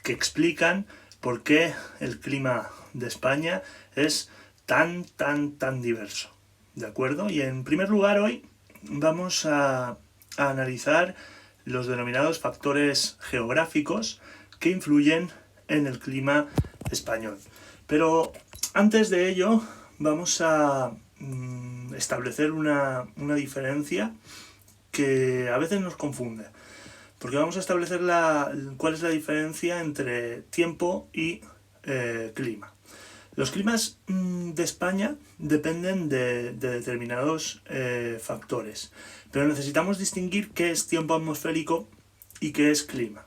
que explican por qué el clima de España es tan diverso, ¿de acuerdo? Y en primer lugar hoy vamos a analizar los denominados factores geográficos que influyen en el clima español. Pero antes de ello vamos a establecer una diferencia que a veces nos confunde, porque vamos a establecer cuál es la diferencia entre tiempo y clima. Los climas de España dependen de determinados factores, pero necesitamos distinguir qué es tiempo atmosférico y qué es clima.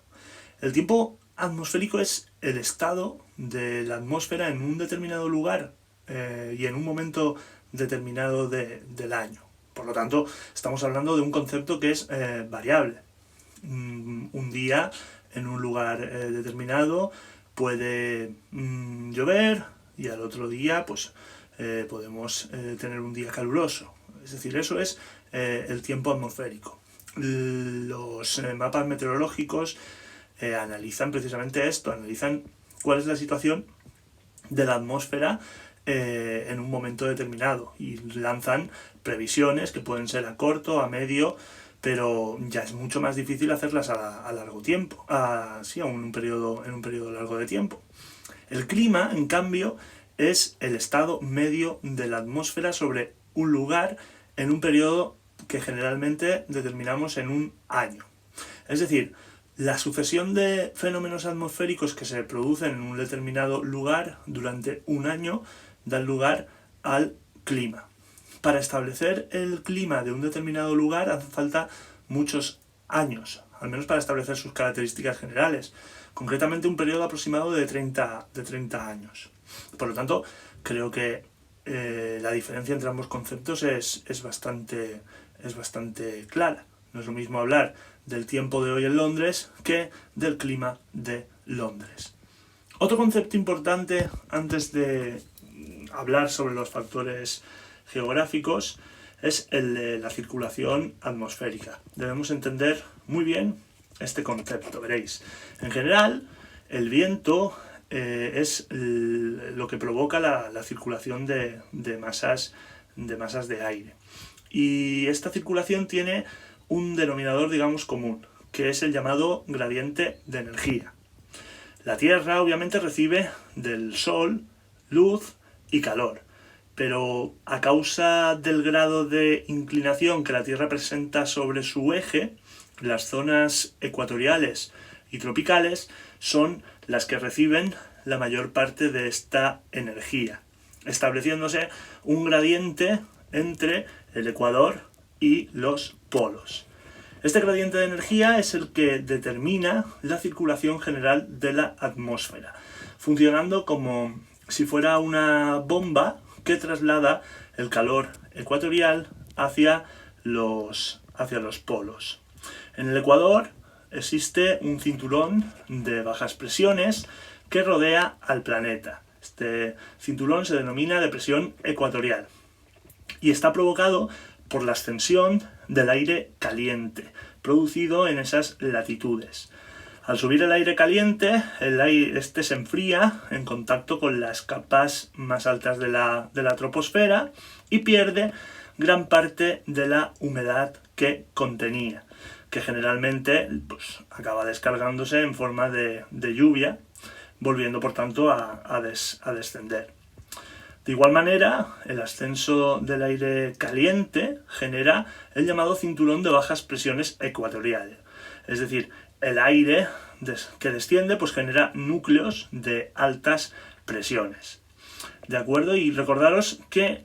El tiempo atmosférico es el estado de la atmósfera en un determinado lugar y en un momento determinado del año. Por lo tanto, estamos hablando de un concepto que es variable. Un día en un lugar determinado puede llover y al otro día pues podemos tener un día caluroso. Es decir, eso es el tiempo atmosférico. Los mapas meteorológicos analizan precisamente esto, analizan cuál es la situación de la atmósfera en un momento determinado y lanzan previsiones que pueden ser a corto, a medio, pero ya es mucho más difícil hacerlas a largo tiempo, en un periodo largo de tiempo. El clima, en cambio, es el estado medio de la atmósfera sobre un lugar en un periodo que generalmente determinamos en un año. Es decir, la sucesión de fenómenos atmosféricos que se producen en un determinado lugar durante un año dan lugar al clima. Para establecer el clima de un determinado lugar hace falta muchos años, al menos para establecer sus características generales, concretamente un periodo aproximado de 30 años. Por lo tanto, creo que la diferencia entre ambos conceptos es bastante clara. No es lo mismo hablar del tiempo de hoy en Londres que del clima de Londres. Otro concepto importante antes de hablar sobre los factores geográficos es el de la circulación atmosférica. Debemos entender muy bien este concepto, veréis. En general, el viento es lo que provoca la circulación de masas de aire. Y esta circulación tiene un denominador, digamos, común, que es el llamado gradiente de energía. La Tierra, obviamente, recibe del Sol luz y calor, pero a causa del grado de inclinación que la Tierra presenta sobre su eje, las zonas ecuatoriales y tropicales son las que reciben la mayor parte de esta energía, estableciéndose un gradiente entre el ecuador y los polos. Este gradiente de energía es el que determina la circulación general de la atmósfera, funcionando como si fuera una bomba que traslada el calor ecuatorial hacia los polos. En el Ecuador existe un cinturón de bajas presiones que rodea al planeta. Este cinturón se denomina depresión ecuatorial y está provocado por la ascensión del aire caliente producido en esas latitudes. Al subir el aire caliente, este se enfría en contacto con las capas más altas de la troposfera y pierde gran parte de la humedad que contenía, que generalmente acaba descargándose en forma de lluvia, volviendo por tanto a descender. De igual manera, el ascenso del aire caliente genera el llamado cinturón de bajas presiones ecuatoriales. Es decir, el aire que desciende pues genera núcleos de altas presiones. ¿De acuerdo? Y recordaros que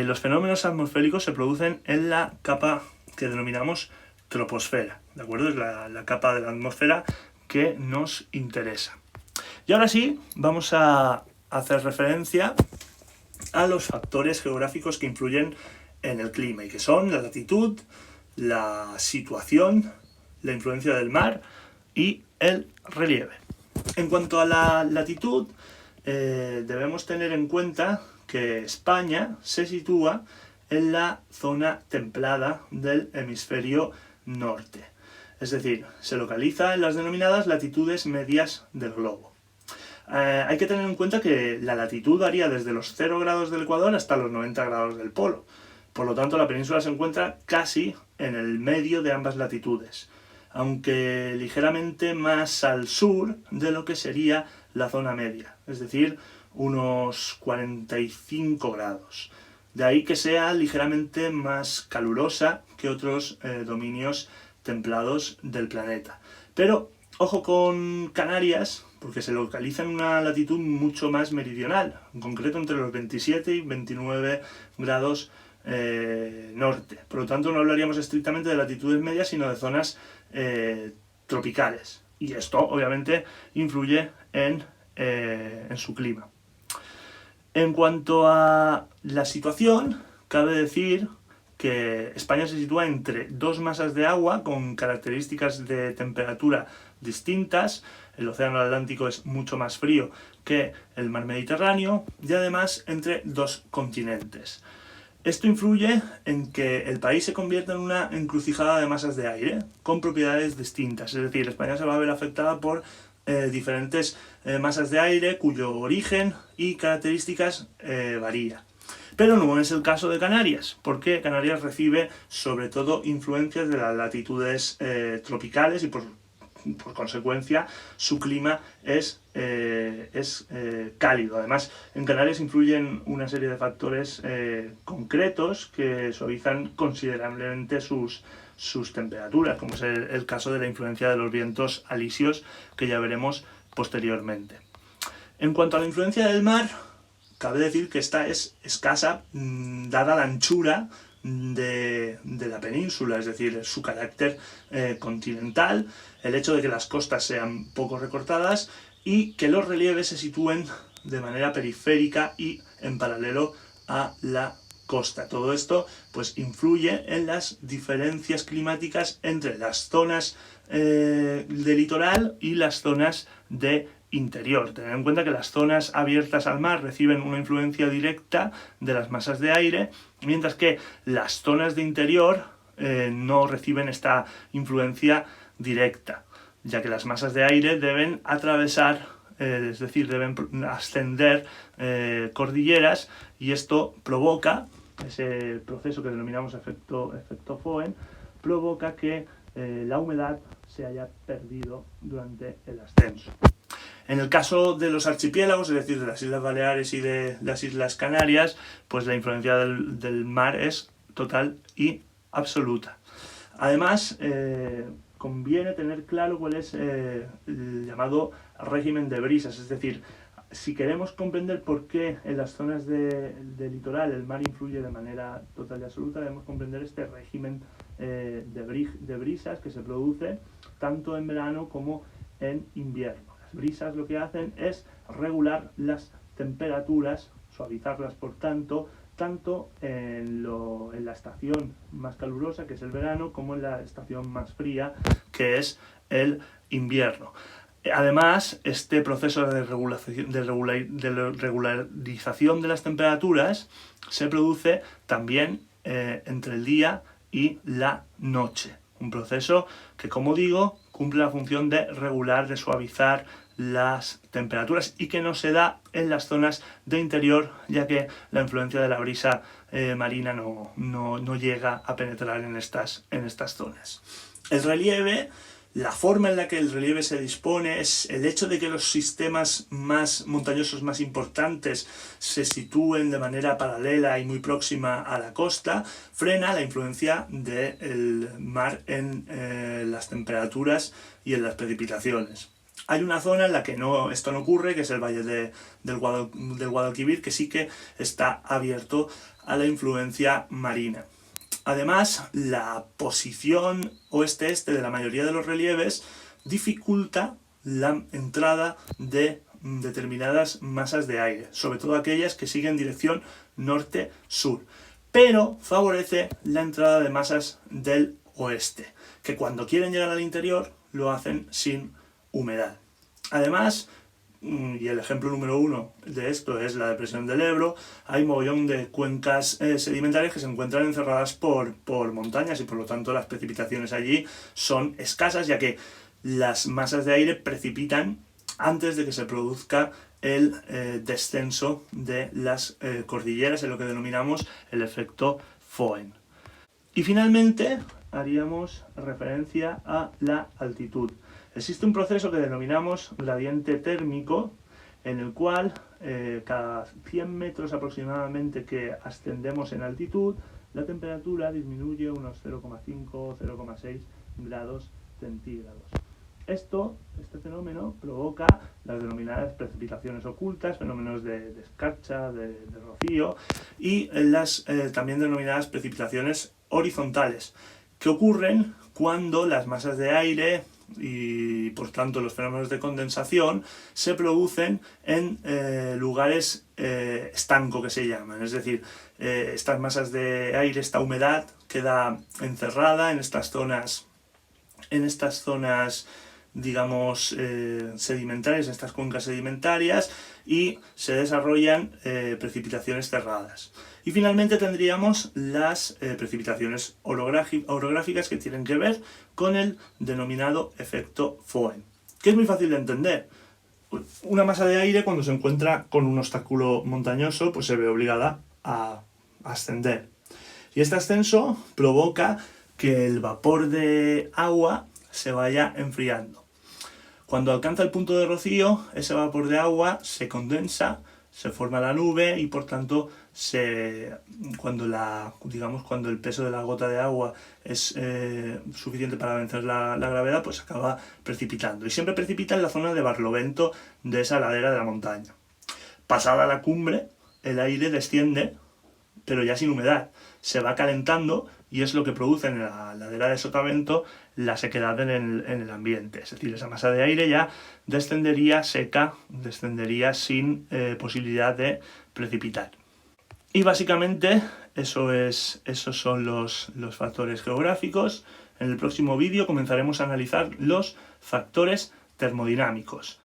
los fenómenos atmosféricos se producen en la capa que denominamos troposfera. ¿De acuerdo? Es la capa de la atmósfera que nos interesa. Y ahora sí, vamos a hacer referencia a los factores geográficos que influyen en el clima y que son la latitud, la situación, la influencia del mar y el relieve. En cuanto a la latitud, debemos tener en cuenta que España se sitúa en la zona templada del hemisferio norte. Es decir, se localiza en las denominadas latitudes medias del globo. Hay que tener en cuenta que la latitud varía desde los 0 grados del Ecuador hasta los 90 grados del polo. Por lo tanto, la península se encuentra casi en el medio de ambas latitudes, aunque ligeramente más al sur de lo que sería la zona media, es decir, unos 45 grados. De ahí que sea ligeramente más calurosa que otros dominios templados del planeta. Pero ojo con Canarias, porque se localiza en una latitud mucho más meridional, en concreto entre los 27 y 29 grados norte. Por lo tanto, no hablaríamos estrictamente de latitudes medias, sino de zonas tropicales. Y esto, obviamente, influye en su clima. En cuanto a la situación, cabe decir que España se sitúa entre dos masas de agua con características de temperatura distintas. El océano Atlántico es mucho más frío que el mar Mediterráneo y además entre dos continentes. Esto influye en que el país se convierta en una encrucijada de masas de aire con propiedades distintas. Es decir, España se va a ver afectada por diferentes masas de aire cuyo origen y características varía. Pero no es el caso de Canarias, porque Canarias recibe sobre todo influencias de las latitudes tropicales y por consecuencia su clima es cálido. Además, en Canarias influyen una serie de factores concretos que suavizan considerablemente sus temperaturas, como es el caso de la influencia de los vientos alisios, que ya veremos posteriormente. En cuanto a la influencia del mar, cabe decir que esta es escasa dada la anchura de la península, es decir, su carácter continental, el hecho de que las costas sean poco recortadas y que los relieves se sitúen de manera periférica y en paralelo a la costa. Todo esto pues influye en las diferencias climáticas entre las zonas de litoral y las zonas de interior. Tened en cuenta que las zonas abiertas al mar reciben una influencia directa de las masas de aire, mientras que las zonas de interior no reciben esta influencia directa, ya que las masas de aire deben atravesar, es decir, deben ascender cordilleras, y esto provoca, ese proceso que denominamos efecto Foehn, provoca que la humedad se haya perdido durante el ascenso. En el caso de los archipiélagos, es decir, de las Islas Baleares y de las Islas Canarias, pues la influencia del mar es total y absoluta. Además, conviene tener claro cuál es el llamado régimen de brisas, es decir, si queremos comprender por qué en las zonas del litoral el mar influye de manera total y absoluta, debemos comprender este régimen de brisas que se produce tanto en verano como en invierno. Las brisas lo que hacen es regular las temperaturas, suavizarlas por tanto en la estación más calurosa, que es el verano, como en la estación más fría, que es el invierno. Además, este proceso de regularización de las temperaturas se produce también entre el día y la noche. Un proceso que, como digo, cumple la función de regular, de suavizar las temperaturas y que no se da en las zonas de interior, ya que la influencia de la brisa marina no llega a penetrar en estas zonas. El relieve, la forma en la que el relieve se dispone, es el hecho de que los sistemas más montañosos más importantes se sitúen de manera paralela y muy próxima a la costa, frena la influencia del mar en las temperaturas y en las precipitaciones. Hay una zona en la que esto no ocurre, que es el valle del Guadalquivir, que sí que está abierto a la influencia marina. Además, la posición oeste-este de la mayoría de los relieves dificulta la entrada de determinadas masas de aire, sobre todo aquellas que siguen dirección norte-sur, pero favorece la entrada de masas del oeste, que cuando quieren llegar al interior lo hacen sin humedad. Además, y el ejemplo número 1 de esto es la depresión del Ebro, hay mogollón de cuencas sedimentarias que se encuentran encerradas por montañas y por lo tanto las precipitaciones allí son escasas, ya que las masas de aire precipitan antes de que se produzca el descenso de las cordilleras, en lo que denominamos el efecto Foehn. Y finalmente haríamos referencia a la altitud. Existe un proceso que denominamos gradiente térmico, en el cual cada 100 metros aproximadamente que ascendemos en altitud, la temperatura disminuye unos 0,5 o 0,6 grados centígrados. Este fenómeno provoca las denominadas precipitaciones ocultas, fenómenos de escarcha, de rocío, y las también denominadas precipitaciones horizontales, que ocurren cuando las masas de aire y por tanto los fenómenos de condensación se producen en lugares estanco, que se llaman, es decir, estas masas de aire, esta humedad queda encerrada en estas zonas digamos sedimentarias, en estas cuencas sedimentarias, y se desarrollan precipitaciones cerradas. Y finalmente tendríamos las precipitaciones orográficas, que tienen que ver con el denominado efecto Foehn, que es muy fácil de entender. Una masa de aire, cuando se encuentra con un obstáculo montañoso, pues se ve obligada a ascender. Y este ascenso provoca que el vapor de agua se vaya enfriando. Cuando alcanza el punto de rocío, ese vapor de agua se condensa, se forma la nube y por tanto cuando el peso de la gota de agua es suficiente para vencer la gravedad, pues acaba precipitando. Y siempre precipita en la zona de barlovento de esa ladera de la montaña. Pasada la cumbre, el aire desciende, pero ya sin humedad. Se va calentando y es lo que produce en la ladera de sotavento la sequedad en el ambiente. Es decir, esa masa de aire ya descendería seca, descendería sin posibilidad de precipitar. Y básicamente esos son los factores geográficos. En el próximo vídeo comenzaremos a analizar los factores termodinámicos.